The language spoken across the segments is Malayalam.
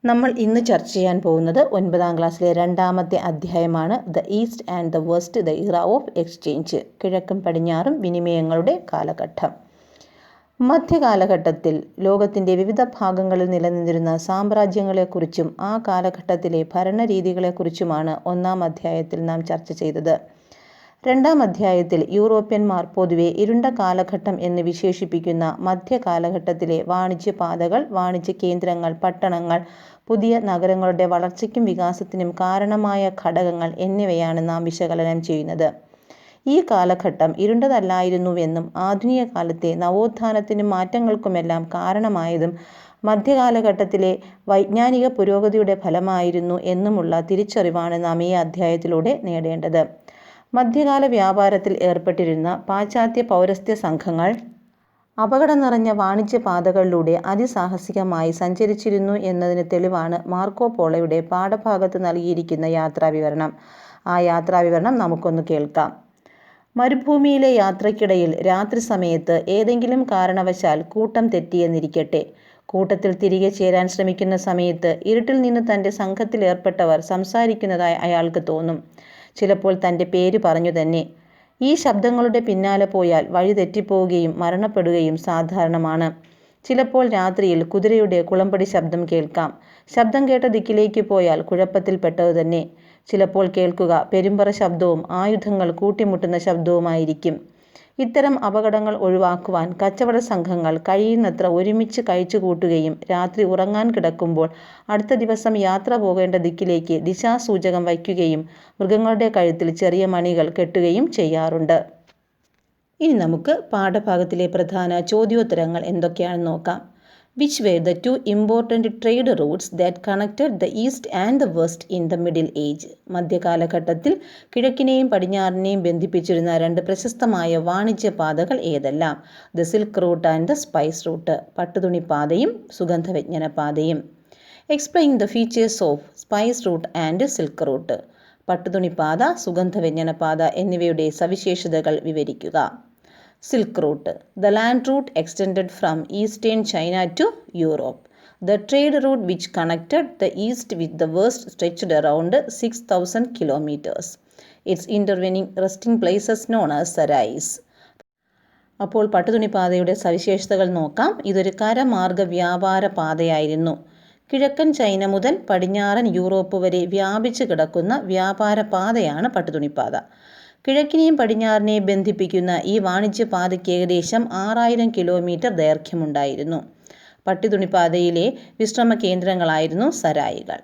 നമ്മൾ ഇന്ന് ചർച്ച ചെയ്യാൻ പോകുന്നത് 9ാം ക്ലാസ്സിലെ രണ്ടാമത്തെ അധ്യായമാണ് the east and the west the ഇറ ഓഫ് എക്സ്ചേഞ്ച്. കിഴക്കും പടിഞ്ഞാറും വിനിമയങ്ങളുടെ കാലഘട്ടം. മധ്യകാലഘട്ടത്തിൽ ലോകത്തിൻ്റെ വിവിധ ഭാഗങ്ങളിൽ നിലനിന്നിരുന്ന സാമ്രാജ്യങ്ങളെക്കുറിച്ചും ആ കാലഘട്ടത്തിലെ ഭരണരീതികളെക്കുറിച്ചുമാണ് 1ാം അധ്യായത്തിൽ നാം ചർച്ച ചെയ്തത്. 2ാം അധ്യായത്തിൽ യൂറോപ്യന്മാർ പൊതുവെ ഇരുണ്ട കാലഘട്ടം എന്ന് വിശേഷിപ്പിക്കുന്ന മധ്യകാലഘട്ടത്തിലെ വാണിജ്യപാതകൾ, വാണിജ്യ കേന്ദ്രങ്ങൾ, പട്ടണങ്ങൾ, പുതിയ നഗരങ്ങളുടെ വളർച്ചയ്ക്കും വികാസത്തിനും കാരണമായ ഘടകങ്ങൾ എന്നിവയാണ് നാം വിശകലനം ചെയ്യുന്നത്. ഈ കാലഘട്ടം ഇരുണ്ടതല്ലായിരുന്നുവെന്നും ആധുനിക കാലത്തെ നവോത്ഥാനത്തിനും മാറ്റങ്ങൾക്കുമെല്ലാം കാരണമായതും മധ്യകാലഘട്ടത്തിലെ വൈജ്ഞാനിക പുരോഗതിയുടെ ഫലമായിരുന്നു എന്നുമുള്ള തിരിച്ചറിവാണ് നാം ഈ അധ്യായത്തിലൂടെ നേടേണ്ടത്. മധ്യകാല വ്യാപാരത്തിൽ ഏർപ്പെട്ടിരുന്ന പാശ്ചാത്യ പൗരസ്ത്യ സംഘങ്ങൾ അപകടം നിറഞ്ഞ വാണിജ്യപാതകളിലൂടെ അതിസാഹസികമായി സഞ്ചരിച്ചിരുന്നു എന്നതിന് തെളിവാണ് മാർക്കോ പോളോയുടെ പാഠഭാഗത്ത് നൽകിയിരിക്കുന്ന യാത്രാവിവരണം. ആ യാത്രാവിവരണം നമുക്കൊന്ന് കേൾക്കാം. മരുഭൂമിയിലെ യാത്രയ്ക്കിടയിൽ രാത്രി സമയത്ത് ഏതെങ്കിലും കാരണവശാൽ കൂട്ടം തെറ്റിയെന്നിരിക്കട്ടെ. കൂട്ടത്തിൽ തിരികെ ചേരാൻ ശ്രമിക്കുന്ന സമയത്ത് ഇരുട്ടിൽ നിന്ന് തൻ്റെ സംഘത്തിലേർപ്പെട്ടവർ സംസാരിക്കുന്നതായി അയാൾക്ക് തോന്നും. ചിലപ്പോൾ തൻ്റെ പേര് പറഞ്ഞു തന്നെ. ഈ ശബ്ദങ്ങളുടെ പിന്നാലെ പോയാൽ വഴി തെറ്റിപ്പോവുകയും മരണപ്പെടുകയും സാധാരണമാണ്. ചിലപ്പോൾ രാത്രിയിൽ കുതിരയുടെ കുളമ്പടി ശബ്ദം കേൾക്കാം. ശബ്ദം കേട്ട ദിക്കിലേക്ക് പോയാൽ കുഴപ്പത്തിൽപ്പെട്ടതു തന്നെ. ചിലപ്പോൾ കേൾക്കുക പെരുമ്പറ ശബ്ദവും ആയുധങ്ങൾ കൂട്ടിമുട്ടുന്ന ശബ്ദവുമായിരിക്കും. ഇത്തരം അപകടങ്ങൾ ഒഴിവാക്കുവാൻ കച്ചവട സംഘങ്ങൾ കഴിയുന്നത്ര ഒരുമിച്ച് കഴിച്ചു കൂട്ടുകയും രാത്രി ഉറങ്ങാൻ കിടക്കുമ്പോൾ അടുത്ത ദിവസം യാത്ര പോകേണ്ട ദിക്കിലേക്ക് ദിശാസൂചകം വയ്ക്കുകയും മൃഗങ്ങളുടെ കഴുത്തിൽ ചെറിയ മണികൾ കെട്ടുകയും ചെയ്യാറുണ്ട്. ഇനി നമുക്ക് പാഠഭാഗത്തിലെ പ്രധാന ചോദ്യോത്തരങ്ങൾ എന്തൊക്കെയാണെന്ന് നോക്കാം. Which were the two important trade routes that connected the East and the West in the Middle Age? മധ്യകാലഘട്ടത്തിൽ കിഴക്കിനെയും പടിഞ്ഞാറിനെയും ബന്ധിപ്പിച്ചിരുന്ന രണ്ട് പ്രശസ്തമായ വാണിജ്യപാതകൾ ഏതെല്ലാം? The silk route and the spice route. പട്ടുതുണിപ്പാതയും സുഗന്ധവ്യഞ്ജനപാതയും. Explain the features of spice route and silk route. പട്ടുതുണിപ്പാത, സുഗന്ധവ്യഞ്ജനപാത എന്നിവയുടെ സവിശേഷതകൾ വിവരിക്കുക. Silk route. The land route extended from eastern China to Europe. The trade route which connected the east with the west stretched around 6,000 kilometers. Its intervening resting places known as sarais. അപ്പോൾ പട്ടുതുണിപ്പാതയുടെ സവിശേഷതകൾ നോക്കാം. ഇതൊരു കരമാർഗ വ്യാപാര പാതയായിരുന്നു. കിഴക്കൻ ചൈന മുതൽ പടിഞ്ഞാറൻ യൂറോപ്പ് വരെ വ്യാപിച്ചു കിടക്കുന്ന വ്യാപാര പാതയാണ് പട്ടുതുണിപ്പാത. കിഴക്കിനെയും പടിഞ്ഞാറിനെയും ബന്ധിപ്പിക്കുന്ന ഈ വാണിജ്യപാതയ്ക്ക് ഏകദേശം 6000 കിലോമീറ്റർ ദൈർഘ്യമുണ്ടായിരുന്നു. പട്ടുതുണിപ്പാതയിലെ വിശ്രമ കേന്ദ്രങ്ങളായിരുന്നു സരായികൾ.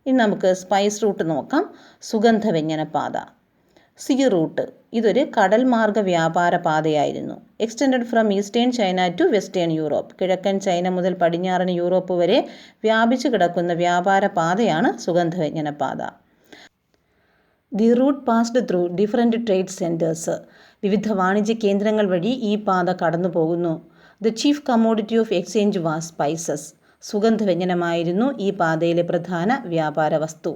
ഇനി നമുക്ക് സ്പൈസ് റൂട്ട് നോക്കാം. സുഗന്ധവ്യഞ്ജനപാത. Sea route. ഇതൊരു കടൽ മാർഗ വ്യാപാര പാതയായിരുന്നു. Extended from eastern China to western Europe. കിഴക്കൻ ചൈന മുതൽ പടിഞ്ഞാറൻ യൂറോപ്പ് വരെ വ്യാപിച്ചു കിടക്കുന്ന വ്യാപാര പാതയാണ് സുഗന്ധവ്യഞ്ജനപാത. The route passed through different trade centres. വിവിധ വാണിജ്യ കേന്ദ്രങ്ങൾ വഴി ഈ പാത കടന്നു പോകുന്നു. The chief commodity of exchange was spices. സുഗന്ധവ്യഞ്ജനമായിരുന്നു ഈ പാതയിലെ പ്രധാന വ്യാപാര വസ്തു.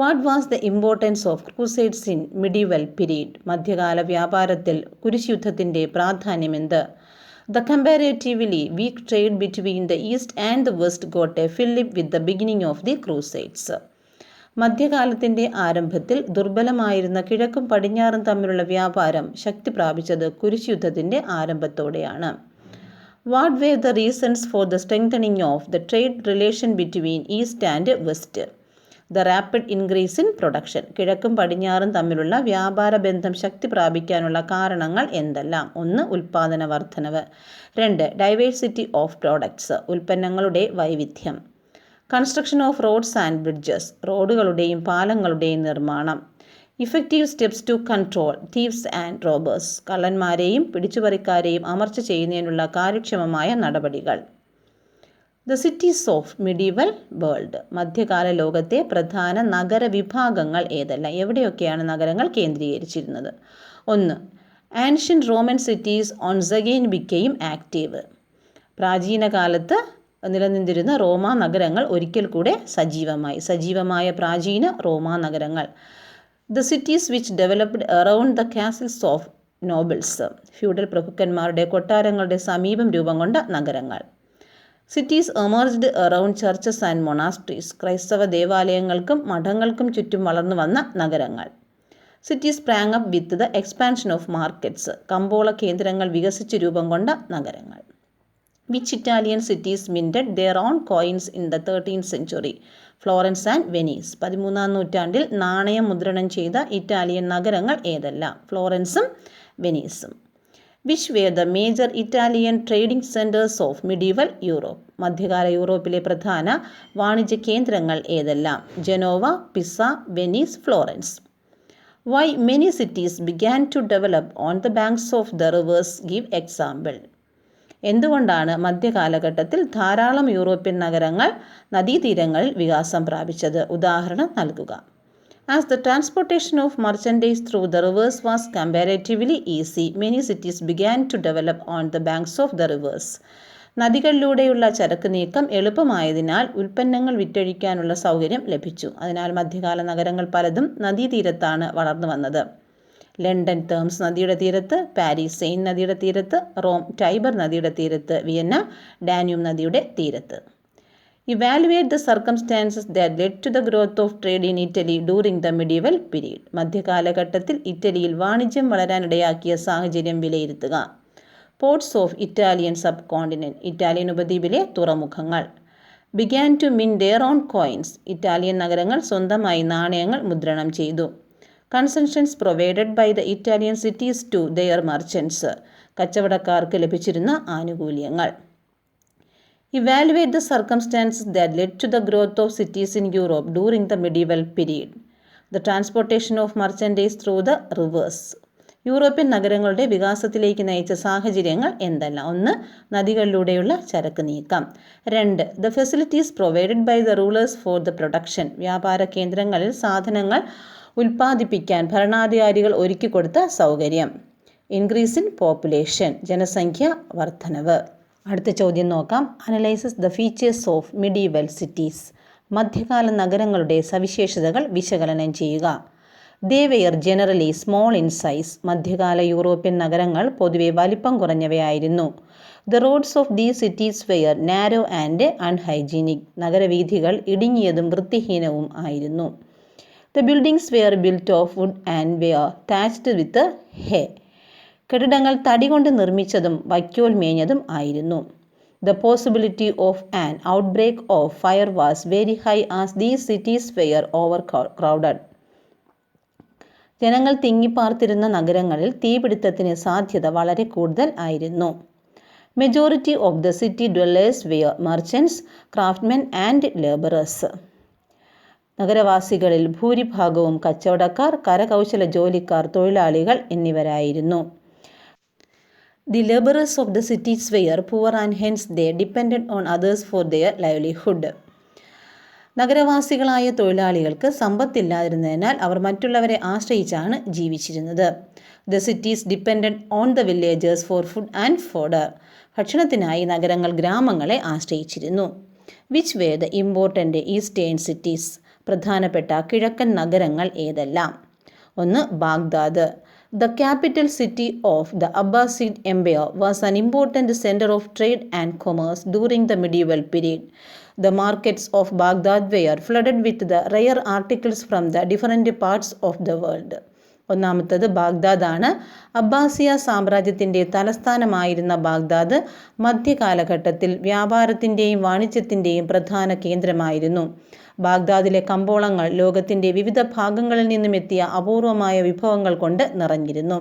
What was the importance of crusades in medieval period. മധ്യകാല വ്യാപാരത്തിൽ കുരിശുയുദ്ധത്തിൻ്റെ പ്രാധാന്യമെന്ത്? The comparatively weak trade between the east and the west got a fillip with the beginning of the crusades. മധ്യകാലത്തിൻ്റെ ആരംഭത്തിൽ ദുർബലമായിരുന്ന കിഴക്കും പടിഞ്ഞാറും തമ്മിലുള്ള വ്യാപാരം ശക്തി പ്രാപിച്ചത് കുരിശുയുദ്ധത്തിൻ്റെ ആരംഭത്തോടെയാണ്. What were the reasons for the strengthening of the trade relation between east and west? The rapid increase in production. കിഴക്കും പടിഞ്ഞാറും തമ്മിലുള്ള വ്യാപാര ബന്ധം ശക്തി പ്രാപിക്കാനുള്ള കാരണങ്ങൾ എന്തെല്ലാം? 1. ഉൽപ്പാദന വർധനവ്. 2. Diversity of products. ഉൽപ്പന്നങ്ങളുടെ വൈവിധ്യം. Construction of roads and bridges. റോഡുകളുടെയും പാലങ്ങളുടെയും നിർമ്മാണം. Effective steps to control thieves and robbers. കള്ളന്മാരെയും പിടിച്ചുപറിക്കാരെയും അമർച്ച ചെയ്യുന്നതിനുള്ള കാര്യക്ഷമമായ നടപടികൾ. The cities of medieval world. മധ്യകാല ലോകത്തെ പ്രധാന നഗരവിഭാഗങ്ങൾ ഏതെല്ലാം? എവിടെയൊക്കെയാണ് നഗരങ്ങൾ കേന്ദ്രീകരിച്ചിരുന്നത്? 1. Ancient Roman cities once again became active. പ്രാചീന കാലത്ത് നിലനിന്നിരുന്ന റോമാ നഗരങ്ങൾ ഒരിക്കൽ കൂടെ സജീവമായ പ്രാചീന റോമാ നഗരങ്ങൾ. The cities which developed around the castles of nobles. Feudal പ്രഭുക്കന്മാരുടെ കൊട്ടാരങ്ങളുടെ സമീപം രൂപം കൊണ്ട നഗരങ്ങൾ. Cities emerged around churches and monasteries. ക്രൈസ്തവ ദേവാലയങ്ങൾക്കും മഠങ്ങൾക്കും ചുറ്റും വളർന്നു വന്ന നഗരങ്ങൾ. Cities sprang up with the expansion of markets. കമ്പോള കേന്ദ്രങ്ങൾ വികസിച്ച് രൂപം കൊണ്ട നഗരങ്ങൾ. Which Italian cities minted their own coins in the 13th century? Florence and Venice. 13ാം നൂറ്റാണ്ടിൽ നാണയം മുദ്രണം ചെയ്ത ഇറ്റാലിയൻ നഗരങ്ങൾ ഏതെല്ലാം? ഫ്ലോറൻസും വെനീസും. Which were the major Italian trading centres of medieval Europe? മധ്യകാല യൂറോപ്പിലെ പ്രധാന വാണിജ്യ കേന്ദ്രങ്ങൾ ഏതെല്ലാം? Genoa, Pisa, Venice, Florence. Why many cities began to develop on the banks of the rivers? Give example. എന്തുകൊണ്ടാണ് മധ്യകാലഘട്ടത്തിൽ ധാരാളം യൂറോപ്യൻ നഗരങ്ങൾ നദീതീരങ്ങളിൽ വികാസം പ്രാപിച്ചത്? ഉദാഹരണം നൽകുക. As the transportation of merchandise through the rivers was comparatively easy, many cities began to develop on the banks of the rivers. നദികളിലൂടെയുള്ള ചരക്ക് നീക്കം എളുപ്പമായതിനാൽ ഉൽപ്പന്നങ്ങൾ വിറ്റഴിക്കാനുള്ള സൗകര്യം ലഭിച്ചു. അതിനാൽ മധ്യകാല നഗരങ്ങൾ പലതും നദീതീരത്താണ് വളർന്നു വന്നത്. ലണ്ടൻ തേംസ് നദിയുടെ തീരത്ത്, പാരീസ് സെയിൻ നദിയുടെ തീരത്ത്, റോം ടൈബർ നദിയുടെ തീരത്ത്, വിയന്ന ഡാന്യൂബ് നദിയുടെ തീരത്ത്. Evaluate the circumstances that led to the growth of trade in Italy during the medieval period. മധ്യകാലഘട്ടത്തിൽ ഇറ്റലിയിൽ വാണിജ്യം വളരാനിടയാക്കിയ സാഹചര്യം വിലയിരുത്തുക. Ports of Italian subcontinent. Italian ഉപദ്വീപിലെ തുറമുഖങ്ങൾ. Began to mint their own coins. Italian നഗരങ്ങൾ സ്വന്തമായി നാണയങ്ങൾ മുദ്രണം ചെയ്തു. Concessions provided by the Italian cities to their merchants. കച്ചവടക്കാർക്ക് ലഭിച്ചിരുന്ന ആനുകൂല്യങ്ങൾ. Evaluate the circumstances that led to the growth of cities in Europe during the medieval period. The transportation of merchandise through the reverse. European നഗരങ്ങളുടെ വികാസത്തിലേക്ക് നയിച്ച സാഹചര്യങ്ങൾ എന്തെല്ലാം? 1. നദികളിലൂടെയുള്ള ചരക്ക് നീക്കം. 2. The facilities provided by the rulers for the production. വ്യാപാര കേന്ദ്രങ്ങളിൽ സാധനങ്ങൾ ഉൽപ്പാദിപ്പിക്കാൻ ഭരണാധികാരികൾ ഒരുക്കിക്കൊടുത്ത സൗകര്യം. Increase in population. ജനസംഖ്യ വർധനവ്. അടുത്ത ചോദ്യം നോക്കാം. Analysis the features of medieval cities. മധ്യകാല നഗരങ്ങളുടെ സവിശേഷതകൾ വിശകലനം ചെയ്യുക. They were generally small in size. മധ്യകാല യൂറോപ്യൻ നഗരങ്ങൾ പൊതുവെ വലിപ്പം കുറഞ്ഞവയായിരുന്നു. The roads of these cities were narrow and unhygienic. നഗരവീഥികൾ ഇടുങ്ങിയതും വൃത്തിഹീനവും ആയിരുന്നു. The buildings were built of would and were thatched with hay. കെട്ടിടങ്ങൾ തടി കൊണ്ട് നിർമ്മിച്ചതും വൈക്കോൽ മേഞ്ഞതും ആയിരുന്നു. The possibility of an outbreak of fire was very high as these cities were overcrowded. ജനങ്ങൾ തിങ്ങിപ്പാർത്തിരുന്ന നഗരങ്ങളിൽ തീപിടുത്തത്തിന് സാധ്യത വളരെ കൂടുതൽ ആയിരുന്നു. Majority of the city dwellers were merchants, craftsmen and labourers. നഗരവാസികളിൽ ഭൂരിഭാഗവും കച്ചവടക്കാർ, കരകൗശല ജോലിക്കാർ, തൊഴിലാളികൾ എന്നിവരായിരുന്നു. The labourers of the cities were poor and hence they depended on others for their livelihood. നഗരവാസികളായ തൊഴിലാളികൾക്ക് സമ്പത്തില്ലാതിരുന്നതിനാൽ അവർ മറ്റുള്ളവരെ ആശ്രയിച്ചാണ് ജീവിച്ചിരുന്നത്. The cities depended on the villagers for food and fodder. ഭക്ഷണത്തിനായി നഗരങ്ങൾ ഗ്രാമങ്ങളെ ആശ്രയിച്ചിരുന്നു. Which were the important eastern cities. പ്രധാനപ്പെട്ട കിഴക്കൻ നഗരങ്ങൾ ഏതെല്ലാം? 1. Baghdad. The capital city of the Abbasid empire was an important centre of trade and commerce during the medieval period. The markets of Baghdad were flooded with the rare articles from the different parts of the world. ഒന്നാമത്തത് ബാഗ്ദാദാണ്. അബ്ബാസിയ സാമ്രാജ്യത്തിൻ്റെ തലസ്ഥാനമായിരുന്ന ബാഗ്ദാദ് മധ്യകാലഘട്ടത്തിൽ വ്യാപാരത്തിൻ്റെയും വാണിജ്യത്തിൻ്റെയും പ്രധാന കേന്ദ്രമായിരുന്നു. ബാഗ്ദാദിലെ കമ്പോളങ്ങൾ ലോകത്തിൻ്റെ വിവിധ ഭാഗങ്ങളിൽ നിന്നും എത്തിയ അപൂർവമായ വിഭവങ്ങൾ കൊണ്ട് നിറഞ്ഞിരുന്നു.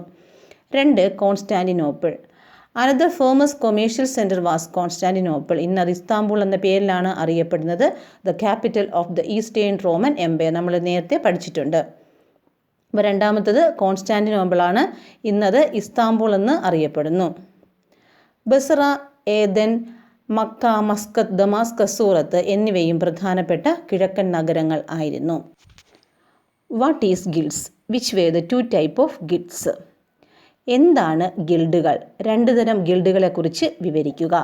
2. Constantinople. Another famous commercial centre was Constantinople. ഇന്നത് ഇസ്താംബുൾ എന്ന പേരിലാണ് അറിയപ്പെടുന്നത്. The capital of the eastern Roman empire. നമ്മൾ നേരത്തെ പഠിച്ചിട്ടുണ്ട്. അപ്പോൾ രണ്ടാമത്തത് കോൺസ്റ്റാന്റിനോപ്പിളാണ്. ഇന്നത് ഇസ്താംബുൾ എന്ന് അറിയപ്പെടുന്നു. Basra, Aden, Mecca, Muscat, Damascus, Surat എന്നിവയും പ്രധാനപ്പെട്ട കിഴക്കൻ നഗരങ്ങൾ ആയിരുന്നു. What is guilds? Which were the 2 type of guilds. എന്താണ് ഗിൽഡുകൾ? 2 തരം ഗിൽഡുകളെക്കുറിച്ച് വിവരിക്കുക.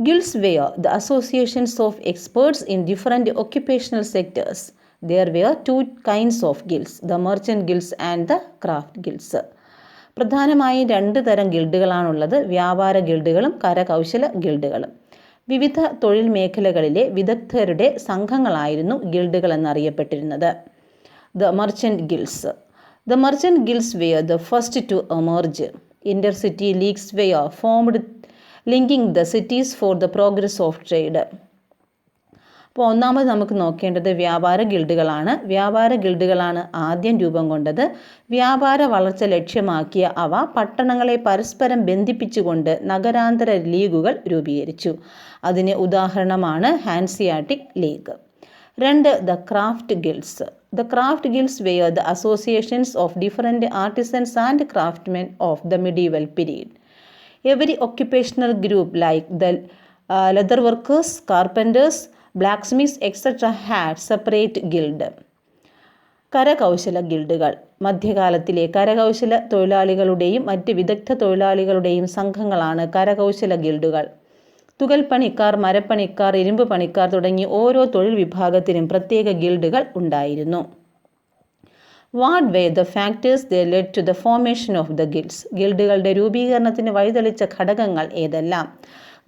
Guilds were the associations of experts in different occupational sectors. There were 2 kinds of guilds, the merchant guilds and the craft guilds. പ്രധാനമായും 2 തരം ഗിൽഡുകളാണുള്ളത്. വ്യാപാര ഗിൽഡുകളും കരകൗശല ഗിൽഡുകളും. വിവിധ തൊഴിൽ മേഖലകളിലെ വിദഗ്ധരുടെ സംഘങ്ങളായിരുന്നു ഗിൽഡുകൾ എന്നറിയപ്പെട്ടിരുന്നത്. The merchant guilds. The merchant guilds were the first to emerge. Intercity leagues were formed linking the cities for the progress of trade. അപ്പോൾ ഒന്നാമത് നമുക്ക് നോക്കേണ്ടത് വ്യാപാര ഗിൽഡുകളാണ് ആദ്യം രൂപം കൊണ്ടത്. വ്യാപാര വളർച്ച ലക്ഷ്യമാക്കിയ അവ പട്ടണങ്ങളെ പരസ്പരം ബന്ധിപ്പിച്ചുകൊണ്ട് നഗരാന്തര ലീഗുകൾ രൂപീകരിച്ചു. അതിന് ഉദാഹരണമാണ് Hanseatic league. 2. The craft guilds. The craft guilds were the associations of different artisans and craftsmen of the medieval period. Every occupational group like the leather workers, carpenters, blacksmiths, etc. had separate guild. കരകൗശല ഗിൽഡുകൾ. മധ്യകാലത്തിലെ കരകൗശല തൊഴിലാളികളുടെയും മറ്റ് വിദഗ്ധ തൊഴിലാളികളുടെയും സംഘങ്ങളാണ് കരകൗശല ഗിൽഡുകൾ. തുകൽപ്പണിക്കാർ, മരപ്പണിക്കാർ, ഇരുമ്പ് പണിക്കാർ തുടങ്ങി ഓരോ തൊഴിൽ വിഭാഗത്തിനും പ്രത്യേക ഗിൽഡുകൾ ഉണ്ടായിരുന്നു. What were the factors that led to the formation of the guilds? ഗിൽഡുകളുടെ രൂപീകരണത്തിന് വഴിതെളിച്ച ഘടകങ്ങൾ ഏതെല്ലാം?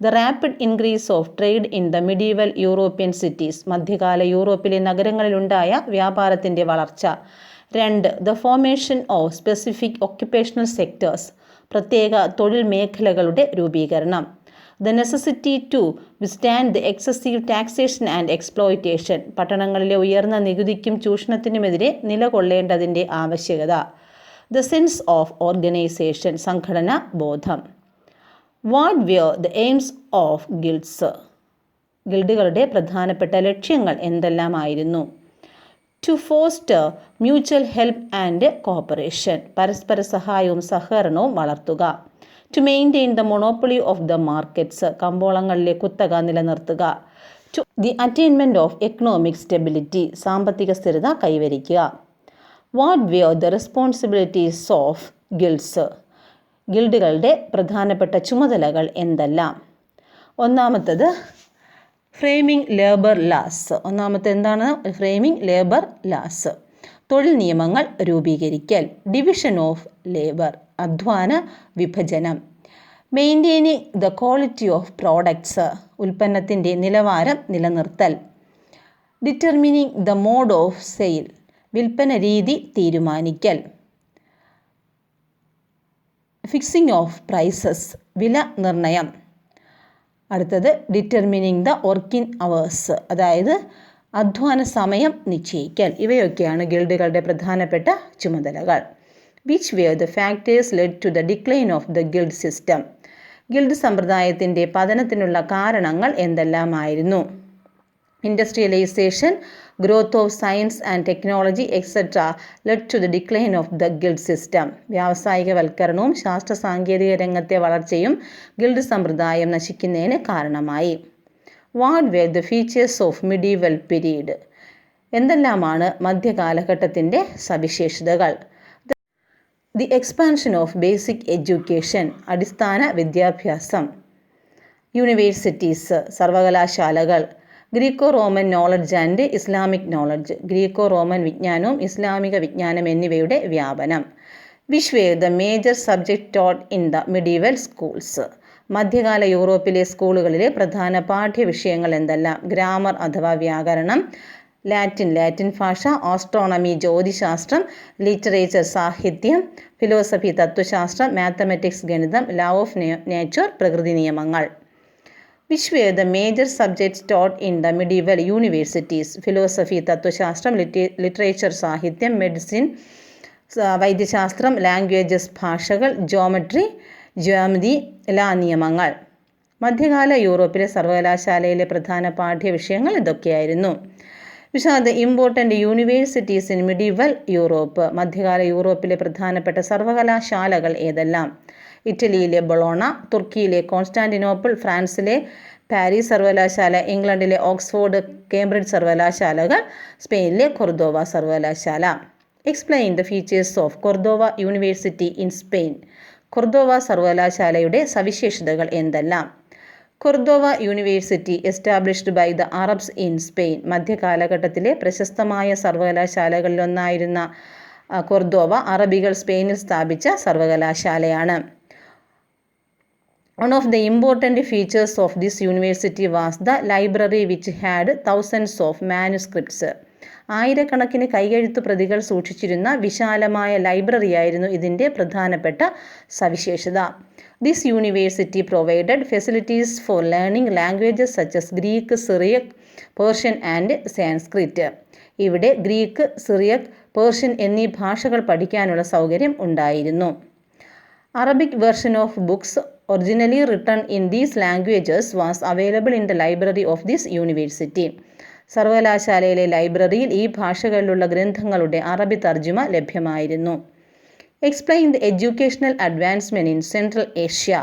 The rapid increase of trade in the medieval European cities. മധ്യകാല യൂറോപ്പിലെ നഗരങ്ങളിലുണ്ടായ വ്യാപാരത്തിൻ്റെ വളർച്ച. 2. The formation of specific occupational sectors. പ്രത്യേക തൊഴിൽ മേഖലകളുടെ രൂപീകരണം. The necessity to withstand the excessive taxation and exploitation. പട്ടണങ്ങളിലെ ഉയർന്ന നികുതിക്കും ചൂഷണത്തിനുമെതിരെ നിലകൊള്ളേണ്ടതിൻ്റെ ആവശ്യകത. The sense of organization. സംഘടനാ ബോധം. What were the aims of guilds? ഗിൽഡുകളുടെ പ്രധാനപ്പെട്ട ലക്ഷ്യങ്ങൾ എന്തെല്ലാമായിരുന്നു? To foster mutual help and cooperation. പരസ്പര സഹായവും സഹകരണവും വളർത്തുക. To maintain the monopoly of the markets. കമ്പോളങ്ങളിലെ കുത്തക നിലനിർത്തുക. To the attainment of economic stability. സാമ്പത്തിക സ്ഥിരത കൈവരിക്കുക. What were the responsibilities of guilds? ഗിൽഡുകളുടെ പ്രധാനപ്പെട്ട ചുമതലകൾ എന്തെല്ലാം? ഒന്നാമത്തത് ഫ്രെയിമിംഗ് ലേബർ ലാസ്. എന്താണ് ഫ്രെയിമിംഗ് ലേബർ ലാസ്? തൊഴിൽ നിയമങ്ങൾ രൂപീകരിക്കൽ. Division of labour. അധ്വാന വിഭജനം. Maintaining the quality of products. ഉൽപ്പന്നത്തിൻ്റെ നിലവാരം നിലനിർത്തൽ. Determining the mode of sale. വിൽപ്പന രീതി തീരുമാനിക്കൽ. Fixing of prices. വില നിർണയം. അടുത്തത് ഡിറ്റർമിനിങ് ദ വർക്കിംഗ് അവേഴ്സ്, അതായത് അധ്വാന സമയം നിശ്ചയിക്കൽ. ഇവയൊക്കെയാണ് ഗിൽഡുകളുടെ പ്രധാനപ്പെട്ട ചുമതലകൾ. Which were the factors led to the decline of the guild system? Guild സമ്പ്രദായത്തിൻ്റെ പതനത്തിനുള്ള കാരണങ്ങൾ എന്തെല്ലാമായിരുന്നു? Industrialisation, growth of science and technology etcetera led to the decline of the guild system. വ്യാവസായികവൽക്കരണവും ശാസ്ത്ര സാങ്കേതിക രംഗത്തെ വളർച്ചയും ഗിൽഡ് സമ്പ്രദായം നശിക്കുന്നതിന് കാരണമായി. What were the features of medieval period? എന്തെല്ലാമാണ് മധ്യകാലഘട്ടത്തിൻ്റെ സവിശേഷതകൾ? The expansion of basic education. അടിസ്ഥാന വിദ്യാഭ്യാസം. യൂണിവേഴ്സിറ്റീസ്. സർവകലാശാലകൾ. Greco Roman knowledge and Islamic knowledge. Graeco Roman വിജ്ഞാനവും ഇസ്ലാമിക വിജ്ഞാനം എന്നിവയുടെ വ്യാപനം. Which were the major subject taught in the medieval schools? മധ്യകാല യൂറോപ്പിലെ സ്കൂളുകളിലെ പ്രധാന പാഠ്യവിഷയങ്ങൾ എന്തെല്ലാം? ഗ്രാമർ അഥവാ വ്യാകരണം, ലാറ്റിൻ ഭാഷ, ആസ്ട്രോണമി ജ്യോതിശാസ്ത്രം, ലിറ്ററേച്ചർ സാഹിത്യം, ഫിലോസഫി തത്വശാസ്ത്രം, മാത്തമാറ്റിക്സ് ഗണിതം, ലോ ഓഫ് നേച്ചർ പ്രകൃതി നിയമങ്ങൾ. Which were the major subjects taught in the medieval universities? Philosophy തത്വശാസ്ത്രം, ലിറ്ററേച്ചർ സാഹിത്യം, മെഡിസിൻ വൈദ്യശാസ്ത്രം, ലാംഗ്വേജസ് ഭാഷകൾ, ജ്യോമതി, ലാ നിയമങ്ങൾ. മധ്യകാല യൂറോപ്പിലെ സർവകലാശാലയിലെ പ്രധാന പാഠ്യവിഷയങ്ങൾ ഇതൊക്കെയായിരുന്നു. Which are the important universities in medieval Europe? മധ്യകാല യൂറോപ്പിലെ പ്രധാനപ്പെട്ട സർവകലാശാലകൾ ഏതെല്ലാം? ഇറ്റലിയിലെ ബൊളോണ, തുർക്കിയിലെ കോൺസ്റ്റാന്റിനോപ്പിൾ, ഫ്രാൻസിലെ പാരീസ് സർവകലാശാല, ഇംഗ്ലണ്ടിലെ ഓക്സ്ഫോർഡ്, കേംബ്രിഡ്ജ് സർവകലാശാലകൾ, സ്പെയിനിലെ കൊർദോവ സർവകലാശാല. Explain the features of Cordova university in Spain. Cordova സർവകലാശാലയുടെ സവിശേഷതകൾ എന്തെല്ലാം? Cordova university established by the Arabs in Spain. മധ്യകാലഘട്ടത്തിലെ പ്രശസ്തമായ സർവകലാശാലകളിലൊന്നായിരുന്ന കൊർദോവ അറബികൾ സ്പെയിനിൽ സ്ഥാപിച്ച സർവകലാശാലയാണ്. One of the important features of this university was the library, which had thousands of manuscripts. ആയിരക്കണക്കിന് കൈയെഴുത്തു പ്രതികൾ സൂക്ഷിച്ചിരുന്ന വിശാലമായ ലൈബ്രറിയായിരുന്നു ഇതിൻ്റെ പ്രധാനപ്പെട്ട സവിശേഷത. This university provided facilities for learning languages such as Greek, Syriac, Persian and Sanskrit. ഇവിടെ ഗ്രീക്ക്, സിറിയക്, പേർഷ്യൻ എന്നീ ഭാഷകൾ പഠിക്കാനുള്ള സൗകര്യം ഉണ്ടായിരുന്നു. Arabic version of books originally written in these languages was available in the library of this university. സർവകലാശാലയിലെ ലൈബ്രറിയിൽ ഈ ഭാഷകളിലുള്ള ഗ്രന്ഥങ്ങളുടെ അറബി തർജ്ജമ ലഭ്യമായിരുന്നു. Explain the educational advancement in Central Asia.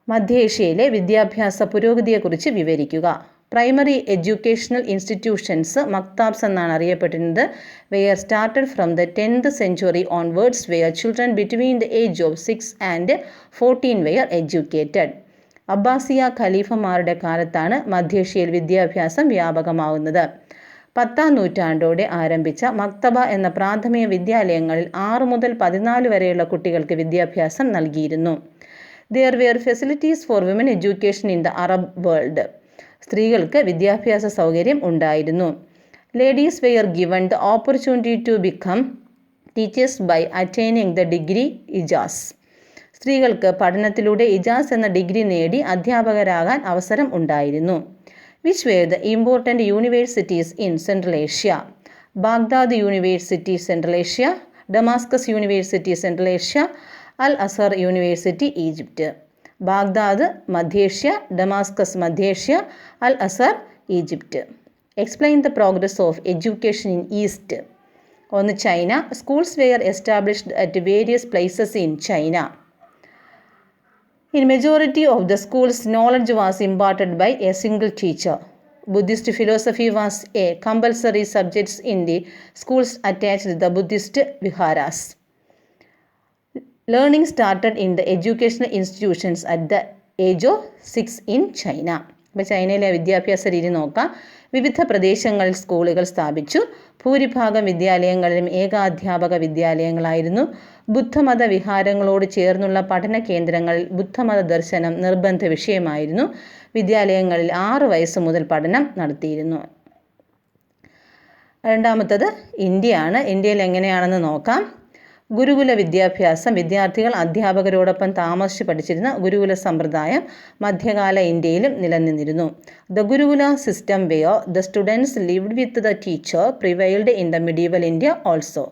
മധ്യേഷ്യയിലെ വിദ്യാഭ്യാസ പുരോഗതിയെക്കുറിച്ച് വിവരിക്കുക. പ്രൈമറി എഡ്യൂക്കേഷണൽ ഇൻസ്റ്റിറ്റ്യൂഷൻസ് മക്താബ്സ് എന്നാണ് അറിയപ്പെടുന്നത്. Were started from the 10th century onwards were children between the age of 6 and 14 were educated. അബ്ബാസിയ ഖലീഫമാരുടെ കാലത്താണ് മധ്യേഷ്യയിൽ വിദ്യാഭ്യാസം വ്യാപകമാവുന്നത്. 10ാം നൂറ്റാണ്ടോടെ ആരംഭിച്ച മക്തബ എന്ന പ്രാഥമിക വിദ്യാലയങ്ങളിൽ 6 മുതൽ 14 വരെയുള്ള കുട്ടികൾക്ക് വിദ്യാഭ്യാസം നൽകിയിരുന്നു. There were facilities for women education in the Arab world. സ്ത്രീകൾക്ക് വിദ്യാഭ്യാസ സൗകര്യം ഉണ്ടായിരുന്നു. Ladies were given the opportunity to become teachers by attaining the degree ഇജാസ്. സ്ത്രീകൾക്ക് പഠനത്തിലൂടെ ഇജാസ് എന്ന ഡിഗ്രി നേടി അധ്യാപകരാകാൻ അവസരം ഉണ്ടായിരുന്നു. Which were the important universities in Central Asia. Baghdad university Central Asia, Damascus university Central Asia, Al Azhar university Egypt. Baghdad മധ്യേഷ്യ, ഡമാസ്കസ് മധ്യേഷ്യ, Al Azhar Egypt. Explain the progress of education in east. ഒന്ന്, China. Schools were established at various places in China. In majority of the schools, knowledge was imparted by a single teacher. Buddhist philosophy was a compulsory subject in the schools attached to the Buddhist viharas. Learning started in the educational institutions at the age of 6 in China. ഇപ്പോൾ ചൈനയിലെ വിദ്യാഭ്യാസ രീതി നോക്കാം. വിവിധ പ്രദേശങ്ങളിൽ സ്കൂളുകൾ സ്ഥാപിച്ചു. ഭൂരിഭാഗം വിദ്യാലയങ്ങളിലും ഏകാധ്യാപക വിദ്യാലയങ്ങളായിരുന്നു. ബുദ്ധമത വിഹാരങ്ങളോട് ചേർന്നുള്ള പഠന കേന്ദ്രങ്ങളിൽ ബുദ്ധമത ദർശനം നിർബന്ധ വിഷയമായിരുന്നു. വിദ്യാലയങ്ങളിൽ 6 വയസ്സ് മുതൽ പഠനം നടത്തിയിരുന്നു. രണ്ടാമത്തത് ഇന്ത്യയാണ്. ഇന്ത്യയിൽ എങ്ങനെയാണെന്ന് നോക്കാം. ഗുരുകുല വിദ്യാഭ്യാസം. വിദ്യാർത്ഥികൾ അധ്യാപകരോടൊപ്പം താമസിച്ച് പഠിച്ചിരുന്ന ഗുരുകുല സമ്പ്രദായം മധ്യകാല ഇന്ത്യയിലും നിലനിന്നിരുന്നു. ദ ഗുരുകുല system where the students lived with the teacher prevailed in the medieval India also.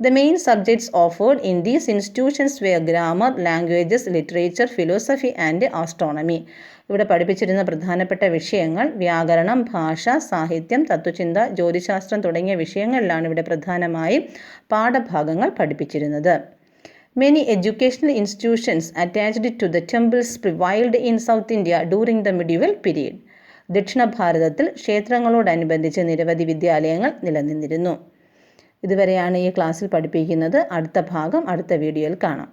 The main subjects offered in these institutions were grammar, languages, literature, philosophy and astronomy. ഇവിടെ പഠിപ്പിച്ചിരുന്ന പ്രധാനപ്പെട്ട വിഷയങ്ങൾ വ്യാകരണം, ഭാഷ, സാഹിത്യം, തത്വചിന്ത, ജ്യോതിശാസ്ത്രം തുടങ്ങിയ വിഷയങ്ങളിലാണ് ഇവിടെ പ്രധാനമായും പാഠഭാഗങ്ങൾ പഠിപ്പിച്ചിരുന്നത്. Many educational institutions attached to the temples prevailed in South India during the medieval period. ദക്ഷിണ ഭാരതത്തിൽ ക്ഷേത്രങ്ങളോടനുബന്ധിച്ച് നിരവധി വിദ്യാലയങ്ങൾ നിലനിന്നിരുന്നു. ഇതുവരെയാണ് ഈ ക്ലാസ്സിൽ പഠിപ്പിക്കുന്നത്. അടുത്ത ഭാഗം അടുത്ത വീഡിയോയിൽ കാണാം.